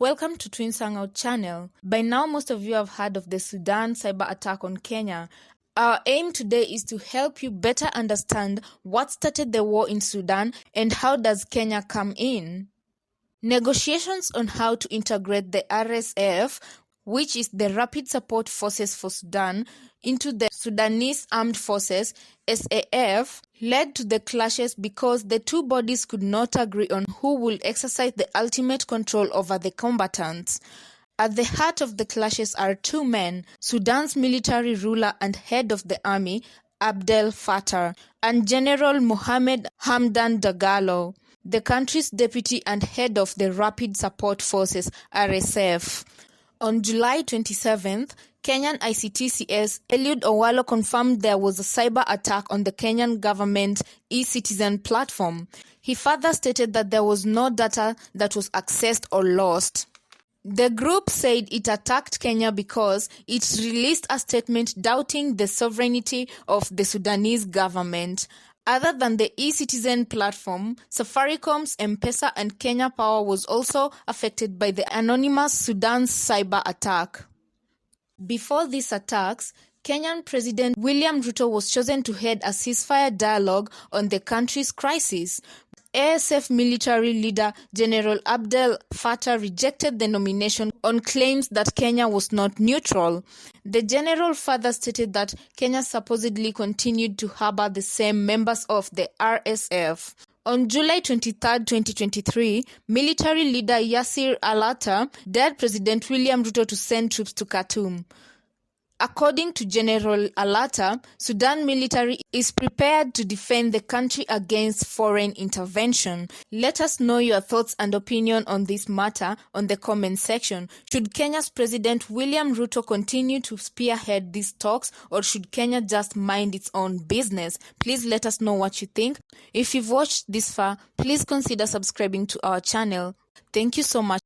Welcome to Twins Hangout channel. By now, most of you have heard of the Sudan cyber attack on Kenya. Our aim today is to help you better understand what started the war in Sudan and how does Kenya come in. Negotiations on how to integrate the RSF, which is the Rapid Support Forces for Sudan, into the Sudanese Armed Forces, SAF, led to the clashes because the two bodies could not agree on who will exercise the ultimate control over the combatants. At the heart of the clashes are two men, Sudan's military ruler and head of the army, Abdel Fattah, and General Mohamed Hamdan Dagalo, the country's deputy and head of the Rapid Support Forces, RSF. On July 27th, Kenyan ICTCS Eliud Owalo confirmed there was a cyber attack on the Kenyan government e-citizen platform. He further stated that there was no data that was accessed or lost. The group said it attacked Kenya because it released a statement doubting the sovereignty of the Sudanese government. Other than the e-citizen platform, Safaricom's M-Pesa and Kenya Power was also affected by the anonymous Sudan's cyber attack. Before these attacks, Kenyan President William Ruto was chosen to head a ceasefire dialogue on the country's crisis. ASF military leader General Abdel Fattah rejected the nomination on claims that Kenya was not neutral. The general further stated that Kenya supposedly continued to harbor the same members of the RSF. On July 23, 2023, military leader Yasser Alatta dared President William Ruto to send troops to Khartoum. According to General Alatta, Sudan military is prepared to defend the country against foreign intervention. Let us know your thoughts and opinion on this matter on the comment section. Should Kenya's President William Ruto continue to spearhead these talks, or should Kenya just mind its own business? Please let us know what you think. If you've watched this far, please consider subscribing to our channel. Thank you so much.